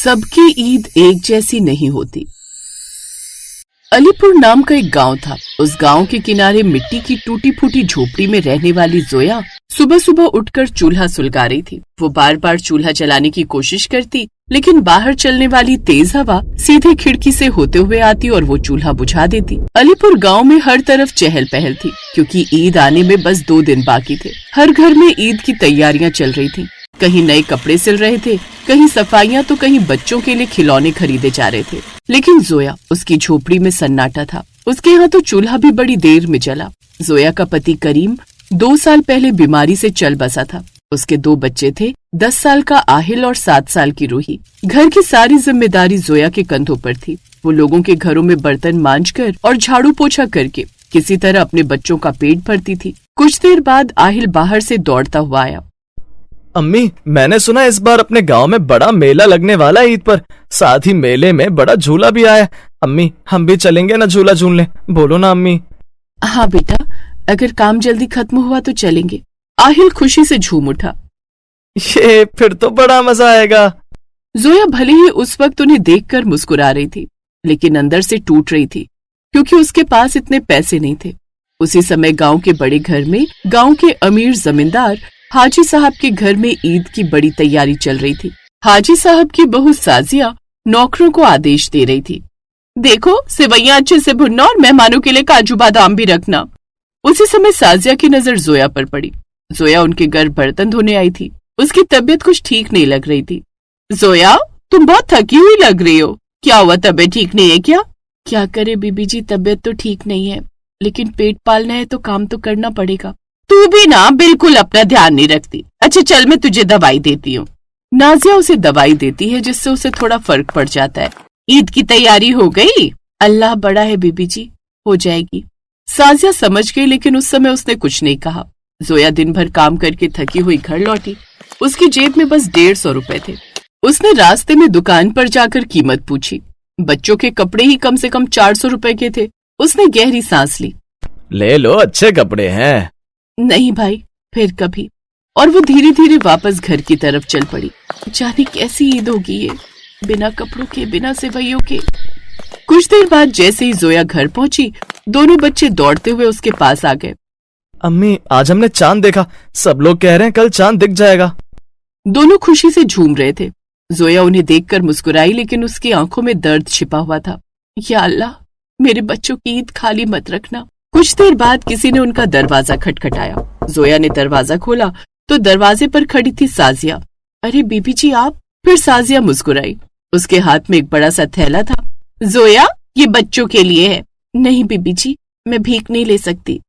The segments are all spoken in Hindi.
सबकी ईद एक जैसी नहीं होती। अलीपुर नाम का एक गांव था। उस गांव के किनारे मिट्टी की टूटी फूटी झोपड़ी में रहने वाली जोया सुबह सुबह उठकर चूल्हा सुलगा रही थी। वो बार बार चूल्हा जलाने की कोशिश करती, लेकिन बाहर चलने वाली तेज हवा सीधे खिड़की से होते हुए आती और वो चूल्हा बुझा देती। अलीपुर गांव में हर तरफ चहल पहल थी, क्योंकि ईद आने में बस 2 दिन बाकी थे। हर घर में ईद की तैयारियां चल रही थी। कहीं नए कपड़े सिल रहे थे, कहीं सफाइयां, तो कहीं बच्चों के लिए खिलौने खरीदे जा रहे थे। लेकिन जोया, उसकी झोपड़ी में सन्नाटा था। उसके यहाँ तो चूल्हा भी बड़ी देर में जला। जोया का पति करीम 2 साल पहले बीमारी से चल बसा था। उसके 2 बच्चे थे, 10 साल का आहिल और 7 साल की रूही। घर की सारी जिम्मेदारी जोया के कंधों पर थी। वो लोगों के घरों में बर्तन मांजकर और झाड़ू पोछा करके किसी तरह अपने बच्चों का पेट भरती थी। कुछ देर बाद आहिल बाहर से दौड़ता हुआ आया। अम्मी, मैंने सुना इस बार अपने गांव में बड़ा मेला लगने वाला है ईद पर। साथ ही मेले में बड़ा झूला भी आया। अम्मी, हम भी चलेंगे ना झूला झूलने? बोलो ना अम्मी। हाँ बेटा, अगर काम जल्दी खत्म हुआ तो चलेंगे। आहिल खुशी से झूम उठा। ये फिर तो बड़ा मजा आएगा। जोया भले ही उस वक्त उन्हें देखकर मुस्कुरा रही थी, लेकिन अंदर से टूट रही थी, क्योंकि उसके पास इतने पैसे नहीं थे। उसी समय गांव के बड़े घर में गांव के अमीर जमींदार हाजी साहब के घर में ईद की बड़ी तैयारी चल रही थी। हाजी साहब की बहू साजिया नौकरों को आदेश दे रही थी, देखो सेवैयां अच्छे से भुनना और मेहमानों के लिए काजू बादाम भी रखना। उसी समय साजिया की नजर जोया पर पड़ी। जोया उनके घर बर्तन धोने आई थी। उसकी तबीयत कुछ ठीक नहीं लग रही थी। जोया, तुम बहुत थकी हुई लग रही हो। क्या हुआ, तबीयत ठीक नहीं है क्या? क्या करे बीबी जी, तबीयत तो ठीक नहीं है, लेकिन पेट पालना है तो काम तो करना पड़ेगा। तू भी ना बिल्कुल अपना ध्यान नहीं रखती। अच्छा चल, मैं तुझे दवाई देती हूँ। नाजिया उसे दवाई देती है, जिससे उसे थोड़ा फर्क पड़ जाता है। ईद की तैयारी हो गई? अल्लाह बड़ा है बीबी जी, हो जाएगी। साजिया समझ गई, लेकिन उस समय उसने कुछ नहीं कहा। जोया दिन भर काम करके थकी हुई घर लौटी। उसकी जेब में बस 150 रुपए थे। उसने रास्ते में दुकान पर जाकर कीमत पूछी। बच्चों के कपड़े ही कम से कम 400 रुपए के थे। उसने गहरी सांस ली। ले लो, अच्छे कपड़े हैं। नहीं भाई, फिर कभी। और वो धीरे धीरे वापस घर की तरफ चल पड़ी। जाने कैसी ईद होगी ये, बिना कपड़ों के, बिना सेवैयों के। कुछ देर बाद जैसे ही जोया घर पहुंची, दोनों बच्चे दौड़ते हुए उसके पास आ गए। अम्मी, आज हमने चांद देखा। सब लोग कह रहे हैं कल चांद दिख जाएगा। दोनों खुशी से झूम रहे थे। जोया उन्हें देखकर मुस्कुराई, लेकिन उसकी आंखों में दर्द छिपा हुआ था। या अल्लाह, मेरे बच्चों की ईद खाली मत रखना। कुछ देर बाद किसी ने उनका दरवाजा खटखटाया। जोया ने दरवाजा खोला तो दरवाजे पर खड़ी थी साजिया। अरे बीबी जी आप? फिर साजिया मुस्कुराई। उसके हाथ में एक बड़ा सा थैला था। जोया, ये बच्चों के लिए है। नहीं बीबी जी, मैं भीख नहीं ले सकती।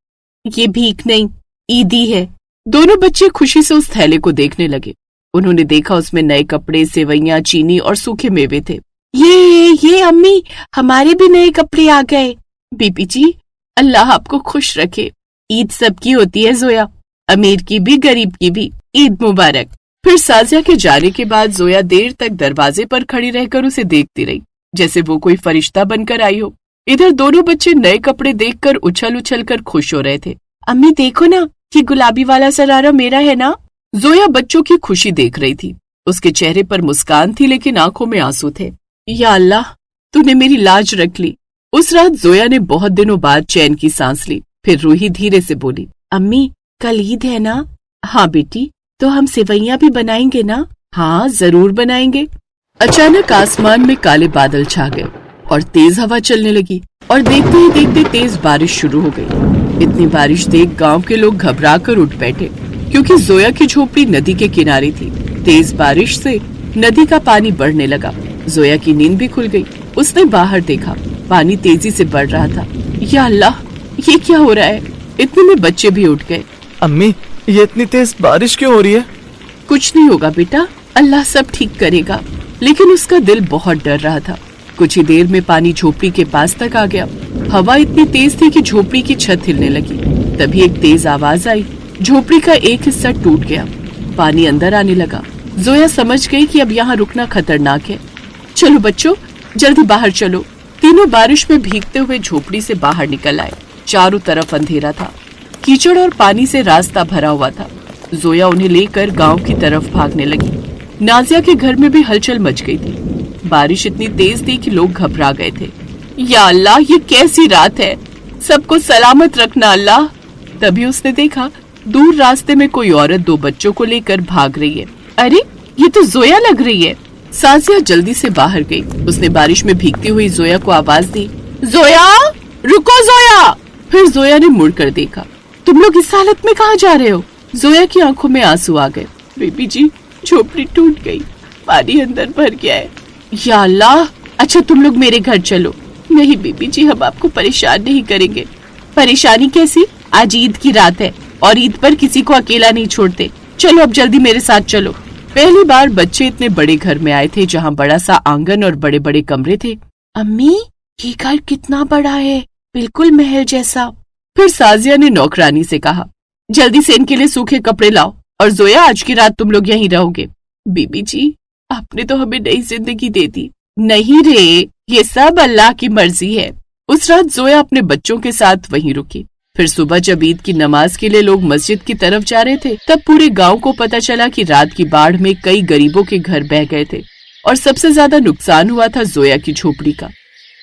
ये भीख नहीं, ईदी है। दोनों बच्चे खुशी से उस थैले को देखने लगे। उन्होंने देखा उसमें नए कपड़े, सेवैयां, चीनी और सूखे मेवे थे। ये अम्मी, हमारे भी नए कपड़े आ गए। बीबी जी, अल्लाह आपको खुश रखे। ईद सबकी होती है जोया, अमीर की भी गरीब की भी। ईद मुबारक। फिर साजिया के जाने के बाद जोया देर तक दरवाजे पर खड़ी रहकर उसे देखती रही, जैसे वो कोई फरिश्ता बनकर आई हो। इधर दोनों बच्चे नए कपड़े देखकर उछल उछल कर खुश हो रहे थे। अम्मी देखो ना, ये गुलाबी वाला सरारा मेरा है ना? जोया बच्चों की खुशी देख रही थी। उसके चेहरे पर मुस्कान थी, लेकिन आंखों में आंसू थे। या अल्लाह, तूने मेरी लाज रख ली। उस रात जोया ने बहुत दिनों बाद चैन की सांस ली। फिर रूही धीरे से बोली, अम्मी कल ईद है ना? हाँ बेटी, तो हम सेवैयां भी बनाएंगे ना? हाँ जरूर बनाएंगे। अचानक आसमान में काले बादल छा गए और तेज हवा चलने लगी, और देखते ही देखते तेज बारिश शुरू हो गई। इतनी बारिश देख गांव के लोग घबरा कर उठ बैठे, क्योंकि जोया की झोपड़ी नदी के किनारे थी। तेज बारिश से नदी का पानी बढ़ने लगा। जोया की नींद भी खुल गई। उसने बाहर देखा, पानी तेजी से बढ़ रहा था। या अल्लाह, ये क्या हो रहा है? इतने में बच्चे भी उठ गए। अम्मी, ये इतनी तेज बारिश क्यों हो रही है? कुछ नहीं होगा बेटा, अल्लाह सब ठीक करेगा। लेकिन उसका दिल बहुत डर रहा था। कुछ ही देर में पानी झोपड़ी के पास तक आ गया। हवा इतनी तेज थी कि झोपड़ी की छत हिलने लगी। तभी एक तेज आवाज आई। झोपड़ी का एक हिस्सा टूट गया। पानी अंदर आने लगा। जोया समझ गई कि अब यहाँ रुकना खतरनाक है। चलो बच्चों, जल्दी बाहर चलो। तीनों बारिश में भीगते हुए झोपड़ी से बाहर निकल आए। चारों तरफ अंधेरा था। कीचड़ और पानी से रास्ता भरा हुआ था। जोया उन्हें लेकर गांव की तरफ भागने लगी। नाजिया के घर में भी हलचल मच गई थी। बारिश इतनी तेज थी कि लोग घबरा गए थे। या अल्लाह, ये कैसी रात है, सबको सलामत रखना अल्लाह। तभी उसने देखा दूर रास्ते में कोई औरत 2 बच्चों को लेकर भाग रही है। अरे, ये तो जोया लग रही है। साजिया जल्दी से बाहर गई। उसने बारिश में भीगती हुई जोया को आवाज दी, जोया, रुको जोया। फिर जोया ने मुड़कर देखा। तुम लोग इस हालत में कहाँ जा रहे हो? जोया की आंखों में आंसू आ गए। बेबी जी, झोपड़ी टूट गई, पानी अंदर भर गया है। या अल्लाह, अच्छा तुम लोग मेरे घर चलो। नहीं बेबी जी, हम आपको परेशान नहीं करेंगे। परेशानी कैसी? आज ईद की रात है और ईद पर किसी को अकेला नहीं छोड़ते। चलो अब जल्दी मेरे साथ चलो। पहली बार बच्चे इतने बड़े घर में आए थे जहाँ बड़ा सा आंगन और बड़े बड़े कमरे थे। अम्मी, ये घर कितना बड़ा है, बिल्कुल महल जैसा। फिर साजिया ने नौकरानी से कहा, जल्दी से इनके लिए सूखे कपड़े लाओ और जोया, आज की रात तुम लोग यहीं रहोगे। बीबी जी, आपने तो हमें नई जिंदगी दे दी। नहीं रे, ये सब अल्लाह की मर्जी है। उस रात जोया अपने बच्चों के साथ वहीं रुकी। फिर सुबह जब ईद की नमाज के लिए लोग मस्जिद की तरफ जा रहे थे, तब पूरे गांव को पता चला कि रात की बाढ़ में कई गरीबों के घर बह गए थे और सबसे ज्यादा नुकसान हुआ था जोया की झोपड़ी का।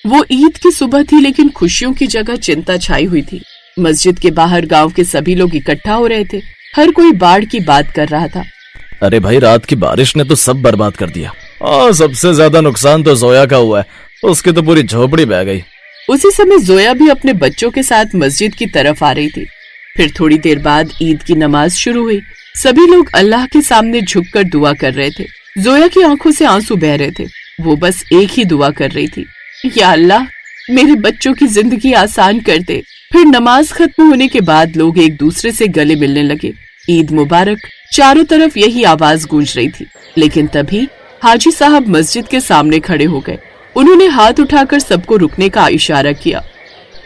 वो ईद की सुबह थी, लेकिन खुशियों की जगह चिंता छाई हुई थी। मस्जिद के बाहर गांव के सभी लोग इकट्ठा हो रहे थे। हर कोई बाढ़ की बात कर रहा था। अरे भाई, रात की बारिश ने तो सब बर्बाद कर दिया और सबसे ज्यादा नुकसान तो जोया का हुआ है। उसकी तो पूरी झोपड़ी बह गई। उसी समय जोया भी अपने बच्चों के साथ मस्जिद की तरफ आ रही थी। फिर थोड़ी देर बाद ईद की नमाज शुरू हुई। सभी लोग अल्लाह के सामने झुककर दुआ कर रहे थे। जोया की आंखों से आंसू बह रहे थे। वो बस एक ही दुआ कर रही थी, या अल्लाह, मेरे बच्चों की जिंदगी आसान कर दे। फिर नमाज खत्म होने के बाद लोग एक दूसरे से गले मिलने लगे। ईद मुबारक। चारों तरफ यही आवाज गूंज रही थी। लेकिन तभी हाजी साहब मस्जिद के सामने खड़े हो गए। उन्होंने हाथ उठाकर सबको रुकने का इशारा किया।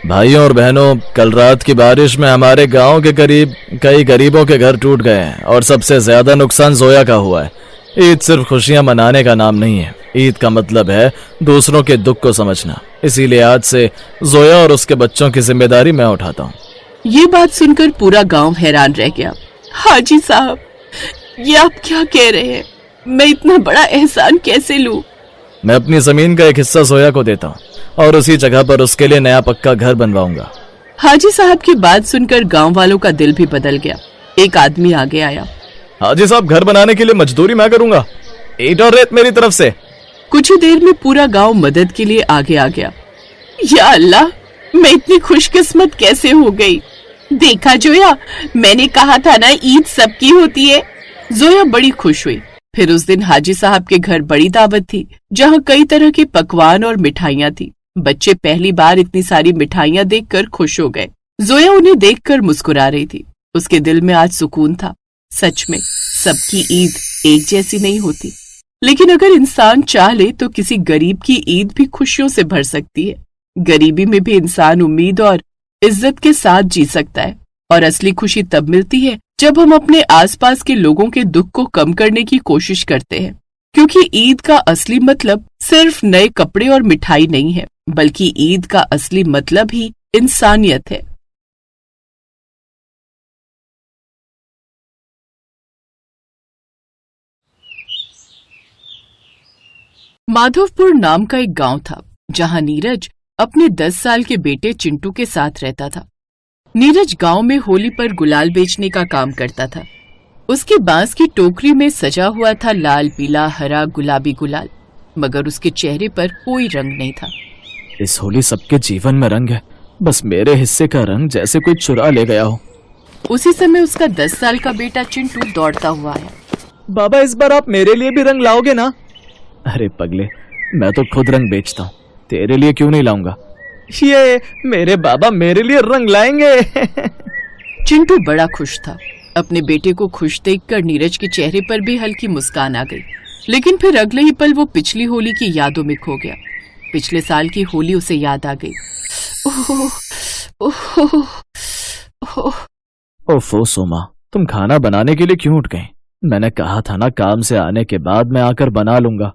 भाइयों और बहनों, कल रात की बारिश में हमारे गांव के करीब कई गरीबों के घर टूट गए हैं और सबसे ज्यादा नुकसान जोया का हुआ है। ईद सिर्फ खुशियां मनाने का नाम नहीं है। ईद का मतलब है दूसरों के दुख को समझना। इसीलिए आज से जोया और उसके बच्चों की जिम्मेदारी मैं उठाता हूँ। ये बात सुनकर पूरा गांव हैरान रह गया। हाजी साहब, ये आप क्या कह रहे हैं? मैं इतना बड़ा एहसान कैसे लूं? मैं अपनी जमीन का एक हिस्सा जोया को देता हूँ और उसी जगह पर उसके लिए नया पक्का घर बनवाऊंगा। हाजी साहब की बात सुनकर गांव वालों का दिल भी बदल गया। एक आदमी आगे आया। हाजी साहब, घर बनाने के लिए मजदूरी मैं करूंगा, ईंट और रेत मेरी तरफ से। कुछ ही देर में पूरा गांव मदद के लिए आगे आ गया। या अल्लाह, मैं इतनी खुशकिस्मत कैसे हो गई। देखा जोया, मैंने कहा था ना, ईद सबकी होती है। जोया बड़ी खुश हुई। फिर उस दिन हाजी साहब के घर बड़ी दावत थी, जहाँ कई तरह के पकवान और मिठाइयाँ थी। बच्चे पहली बार इतनी सारी मिठाइयाँ देखकर खुश हो गए। जोया उन्हें देखकर मुस्कुरा रही थी। उसके दिल में आज सुकून था। सच में सबकी ईद एक जैसी नहीं होती, लेकिन अगर इंसान चाह ले तो किसी गरीब की ईद भी खुशियों से भर सकती है। गरीबी में भी इंसान उम्मीद और इज्जत के साथ जी सकता है। और असली खुशी तब मिलती है जब हम अपने आसपास के लोगों के दुख को कम करने की कोशिश करते हैं। क्योंकि ईद का असली मतलब सिर्फ नए कपड़े और मिठाई नहीं है, बल्कि ईद का असली मतलब ही इंसानियत है। माधवपुर नाम का एक गांव था, जहां नीरज अपने 10 साल के बेटे चिंटू के साथ रहता था। नीरज गांव में होली पर गुलाल बेचने का काम करता था। उसकी बांस की टोकरी में सजा हुआ था लाल, पीला, हरा, गुलाबी गुलाल, मगर उसके चेहरे पर कोई रंग नहीं था। इस होली सबके जीवन में रंग है, बस मेरे हिस्से का रंग जैसे कोई चुरा ले गया हो। उसी समय उसका 10 साल का बेटा चिंटू दौड़ता हुआ आया। बाबा, इस बार आप मेरे लिए भी रंग लाओगे ना? अरे पगले, मैं तो खुद रंग बेचता हूँ, तेरे लिए क्यों नहीं लाऊंगा? ये मेरे बाबा मेरे लिए रंग लाएंगे। चिंटू बड़ा खुश था। अपने बेटे को खुश देखकर नीरज के चेहरे पर भी हल्की मुस्कान आ गई। लेकिन फिर अगले ही पल वो पिछली होली की यादों में खो गया। पिछले साल की होली उसे याद आ गई। ओफो सोमा, तुम खाना बनाने के लिए क्यों उठ गए? मैंने कहा था ना, काम से आने के बाद मैं आकर बना लूंगा।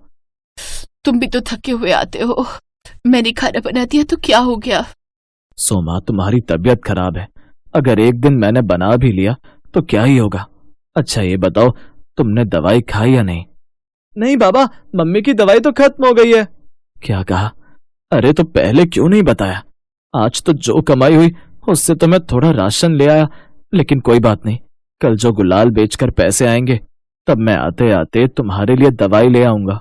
तुम भी तो थके हुए आते हो। मैंने खाना बना दिया तो क्या हो गया? सोमा, तुम्हारी तबीयत खराब है। अगर एक दिन मैंने बना भी लिया तो क्या ही होगा। अच्छा ये बताओ, तुमने दवाई खाई या नहीं? नहीं बाबा, मम्मी की दवाई तो खत्म हो गई है। क्या कहा? अरे तो पहले क्यों नहीं बताया? आज तो जो कमाई हुई उससे तो मैं थोड़ा राशन ले आया, लेकिन कोई बात नहीं, कल जो गुलाल बेचकर पैसे आएंगे तब मैं आते आते तुम्हारे लिए दवाई ले आऊंगा।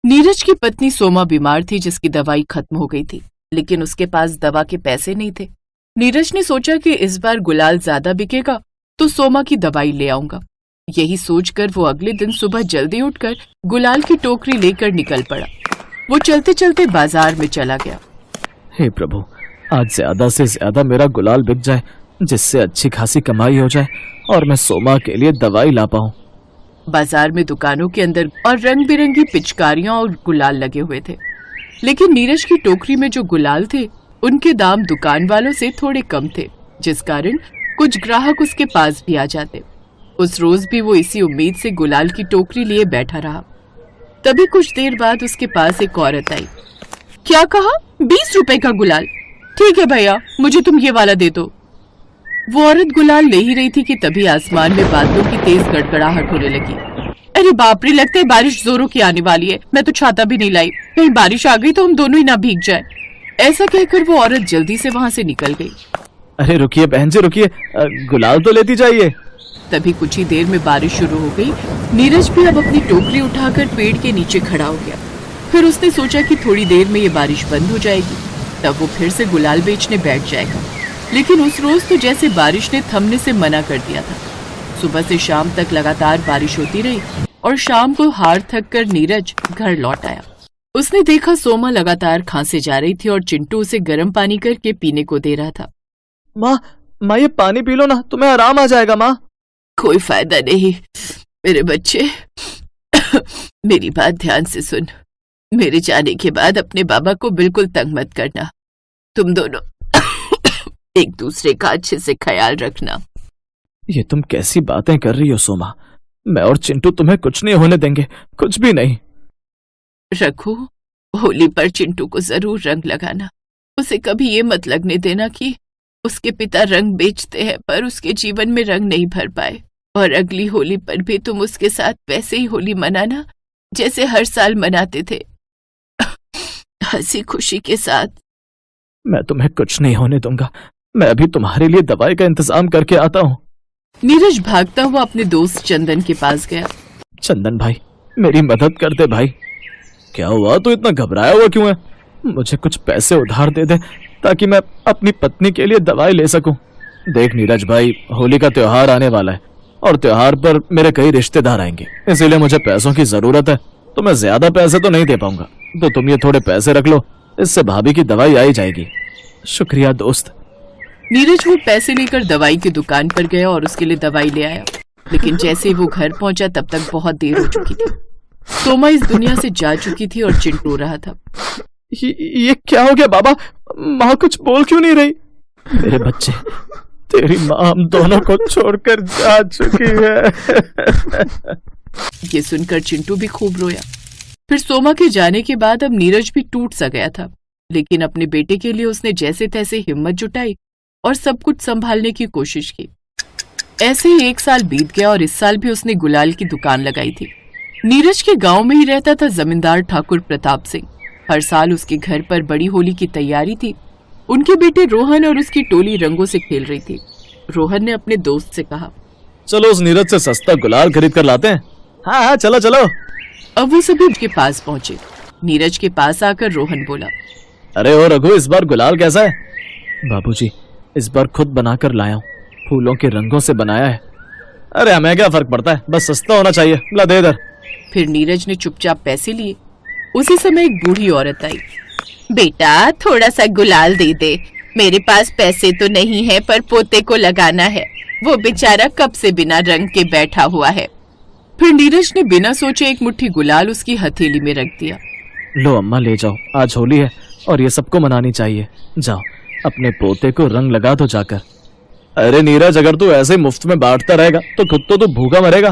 नीरज की पत्नी सोमा बीमार थी, जिसकी दवाई खत्म हो गई थी, लेकिन उसके पास दवा के पैसे नहीं थे। नीरज ने सोचा कि इस बार गुलाल ज्यादा बिकेगा तो सोमा की दवाई ले आऊंगा। यही सोचकर वो अगले दिन सुबह जल्दी उठकर गुलाल की टोकरी लेकर निकल पड़ा। वो चलते चलते बाजार में चला गया। हे प्रभु, आज ज्यादा से ज्यादा मेरा गुलाल बिक जाए, जिससे अच्छी खासी कमाई हो जाए और मैं सोमा के लिए दवाई ला पाऊं। बाजार में दुकानों के अंदर और रंग बिरंगी पिचकारियां और गुलाल लगे हुए थे, लेकिन नीरज की टोकरी में जो गुलाल थे उनके दाम दुकान वालों से थोड़े कम थे, जिस कारण कुछ ग्राहक उसके पास भी आ जाते। उस रोज भी वो इसी उम्मीद से गुलाल की टोकरी लिए बैठा रहा। तभी कुछ देर बाद उसके पास एक औरत आई। क्या कहा? 20 रुपए का गुलाल? ठीक है भैया, मुझे तुम ये वाला दे दो। वो औरत गुलाल ले ही रही थी कि तभी आसमान में बादलों की तेज गड़गड़ाहट होने लगी। अरे बाप रे, लगता है बारिश जोरों की आने वाली है। मैं तो छाता भी नहीं लाई, कहीं बारिश आ गई तो हम दोनों ही ना भीग जाए। ऐसा कहकर वो औरत जल्दी से वहां से निकल गई। अरे रुकिए बहन जी, रुकिए, गुलाल तो लेती जाइए। तभी कुछ ही देर में बारिश शुरू हो गई। नीरज भी अब अपनी टोकरी उठाकर पेड़ के नीचे खड़ा हो गया। फिर उसने सोचा कि थोड़ी देर में ये बारिश बंद हो जाएगी, तब वो फिर से गुलाल बेचने बैठ जाएगा। लेकिन उस रोज तो जैसे बारिश ने थमने से मना कर दिया था। सुबह से शाम तक लगातार बारिश होती रही और शाम को हार थक कर नीरज घर लौट आया। उसने देखा सोमा लगातार खांसे जा रही थी और चिंटू उसे गर्म पानी करके पीने को दे रहा था। माँ ये पानी पी लो ना, तुम्हें आराम आ जाएगा माँ। कोई फायदा नहीं मेरे बच्चे, मेरी बात ध्यान से सुन। मेरे जाने के बाद अपने बाबा को बिल्कुल तंग मत करना। तुम दोनों एक दूसरे का अच्छे से ख्याल रखना। ये तुम कैसी बातें कर रही हो सोमा? मैं और चिंटू तुम्हें कुछ नहीं होने देंगे, कुछ भी नहीं। रखो, होली पर चिंटू को जरूर रंग लगाना। उसे कभी ये मत लगने देना कि उसके पिता रंग बेचते हैं पर उसके जीवन में रंग नहीं भर पाए। और अगली होली पर भी तुम उसके साथ वैसे ही होली मनाना जैसे हर साल मनाते थे, हंसी खुशी के साथ। मैं तुम्हें कुछ नहीं होने दूंगा। मैं अभी तुम्हारे लिए दवाई का इंतजाम करके आता हूँ। नीरज भागता हुआ अपने दोस्त चंदन के पास गया। चंदन भाई, मेरी मदद कर दे भाई। क्या हुआ? तू इतना घबराया हुआ क्यों है? मुझे कुछ पैसे उधार दे दे ताकि मैं अपनी पत्नी के लिए दवाई ले सकूं। देख नीरज भाई, होली का त्योहार आने वाला है और त्योहार पर मेरे कई रिश्तेदार आएंगे, इसीलिए मुझे पैसों की जरूरत है। तो मैं ज्यादा पैसे तो नहीं दे पाऊंगा, तो तुम ये थोड़े पैसे रख लो, इससे भाभी की दवाई आ ही जाएगी। शुक्रिया दोस्त। नीरज वो पैसे लेकर दवाई की दुकान पर गया और उसके लिए दवाई ले आया। लेकिन जैसे ही वो घर पहुंचा तब तक बहुत देर हो चुकी थी। सोमा इस दुनिया से जा चुकी थी और चिंटू रहा था। ये क्या हो गया बाबा? माँ कुछ बोल क्यों नहीं रही? मेरे बच्चे, तेरी माँ हम दोनों को छोड़कर जा चुकी है। ये सुनकर चिंटू भी खूब रोया। फिर सोमा के जाने के बाद अब नीरज भी टूट सा गया था, लेकिन अपने बेटे के लिए उसने जैसे तैसे हिम्मत जुटाई और सब कुछ संभालने की कोशिश की। ऐसे ही 1 साल बीत गया और इस साल भी उसने गुलाल की दुकान लगाई थी। नीरज के गांव में ही रहता था जमींदार ठाकुर प्रताप सिंह। हर साल उसके घर पर बड़ी होली की तैयारी थी। उनके बेटे रोहन और उसकी टोली रंगों से खेल रही थी। रोहन ने अपने दोस्त से कहा, चलो उस नीरज से सस्ता गुलाल खरीद कर लाते हैं। हाँ चलो चलो। अब वो सभी उसके पास पहुंचे। नीरज के पास आकर रोहन बोला, अरे ओ रघु, इस बार गुलाल कैसा है? बाबूजी, इस बार खुद बनाकर लाया हूँ, फूलों के रंगों से बनाया है। अरे हमें क्या फर्क पड़ता है, बस सस्ता होना चाहिए, ला दे इधर। फिर नीरज ने चुपचाप पैसे लिए। उसी समय एक बूढ़ी औरत आई। बेटा थोड़ा सा गुलाल दे दे, मेरे पास पैसे तो नहीं है पर पोते को लगाना है, वो बेचारा कब से बिना रंग के बैठा हुआ है। फिर नीरज ने बिना सोचे एक मुट्ठी गुलाल उसकी हथेली में रख दिया। लो अम्मा, ले जाओ, आज होली है और ये सबको मनानी चाहिए। जाओ अपने पोते को रंग लगा दो जाकर। अरे नीरज, अगर तू ऐसे मुफ्त में बांटता रहेगा तो खुद तो तू भूखा मरेगा।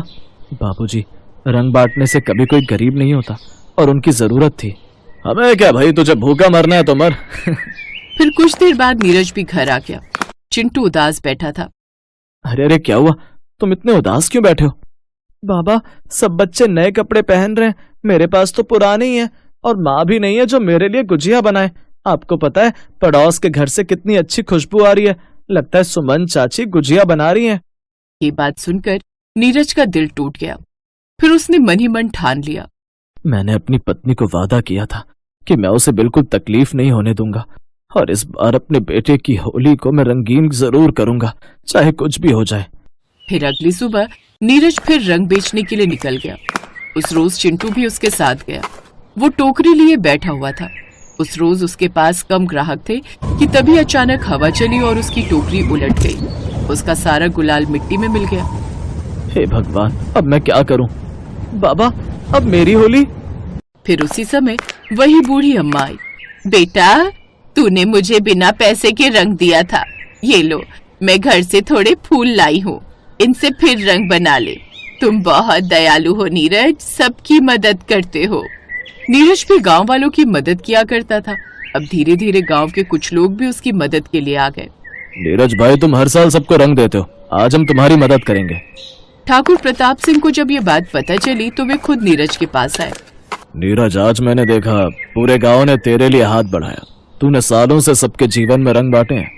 बाबूजी, रंग बांटने से कभी कोई गरीब नहीं होता और उनकी जरूरत थी। हमें क्या भाई, तुझे भूखा मरना है तो मर। फिर कुछ देर बाद नीरज भी घर आ गया। चिंटू उदास बैठा था। अरे क्या हुआ? तुम इतने उदास क्यों बैठे हो? बाबा, सब बच्चे नए कपड़े पहन रहे हैं, मेरे पास तो पुराने ही हैं और माँ भी नहीं है जो मेरे लिए गुजिया बनाए। आपको पता है पड़ोस के घर से कितनी अच्छी खुशबू आ रही है, लगता है सुमन चाची गुजिया बना रही हैं। ये बात सुनकर नीरज का दिल टूट गया। फिर उसने मन ही मन ठान लिया, मैंने अपनी पत्नी को वादा किया था कि मैं उसे बिल्कुल तकलीफ नहीं होने दूंगा और इस बार अपने बेटे की होली को मैं रंगीन जरूर करूंगा, चाहे कुछ भी हो जाए। फिर अगली सुबह नीरज फिर रंग बेचने के लिए निकल गया। उस रोज चिंटू भी उसके साथ गया। वो टोकरी लिए बैठा हुआ था। उस रोज उसके पास कम ग्राहक थे कि तभी अचानक हवा चली और उसकी टोकरी उलट गई। उसका सारा गुलाल मिट्टी में मिल गया। हे भगवान, अब मैं क्या करूं? बाबा, अब मेरी होली। फिर उसी समय वही बूढ़ी अम्मा आई। बेटा, तूने मुझे बिना पैसे के रंग दिया था, ये लो, मैं घर से थोड़े फूल लाई हूँ, इनसे फिर रंग बना ले। तुम बहुत दयालु हो नीरज, सबकी मदद करते हो। नीरज भी गांव वालों की मदद किया करता था। अब धीरे धीरे गांव के कुछ लोग भी उसकी मदद के लिए आ गए। नीरज भाई, तुम हर साल सबको रंग देते हो, आज हम तुम्हारी मदद करेंगे। ठाकुर प्रताप सिंह को जब ये बात पता चली तो वे खुद नीरज के पास आए। नीरज, आज मैंने देखा पूरे गांव ने तेरे लिए हाथ बढ़ाया। तूने सालों से सबके जीवन में रंग बांटे हैं।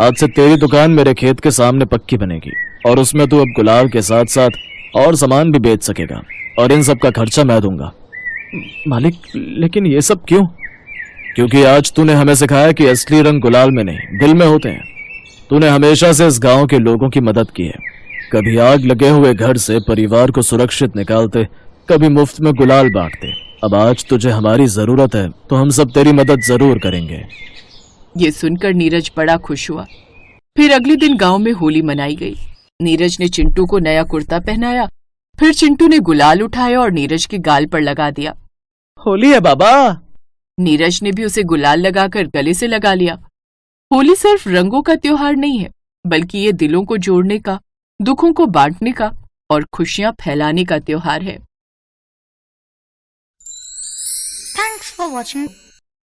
आज से तेरी दुकान मेरे खेत के सामने पक्की बनेगी और उसमें तू अब गुलाल के साथ साथ और सामान भी बेच सकेगा और इन सब का खर्चा मैं दूंगा। मालिक, लेकिन ये सब क्यों? क्योंकि आज तूने हमें सिखाया कि असली रंग गुलाल में नहीं, दिल में होते हैं। तूने हमेशा से इस गांव के लोगों की मदद की है, कभी आग लगे हुए घर से परिवार को सुरक्षित निकालते, कभी मुफ्त में गुलाल बांटते। अब आज तुझे हमारी जरूरत है तो हम सब तेरी मदद जरूर करेंगे। ये सुनकर नीरज बड़ा खुश हुआ। फिर अगले दिन गांव में होली मनाई गई। नीरज ने चिंटू को नया कुर्ता पहनाया। फिर चिंटू ने गुलाल उठाया और नीरज के गाल पर लगा दिया। होली है बाबा। नीरज ने भी उसे गुलाल लगाकर गले से लगा लिया। होली सिर्फ रंगों का त्योहार नहीं है, बल्कि ये दिलों को जोड़ने का, दुखों को बांटने का और खुशियां फैलाने का त्योहार है। Thanks for watching.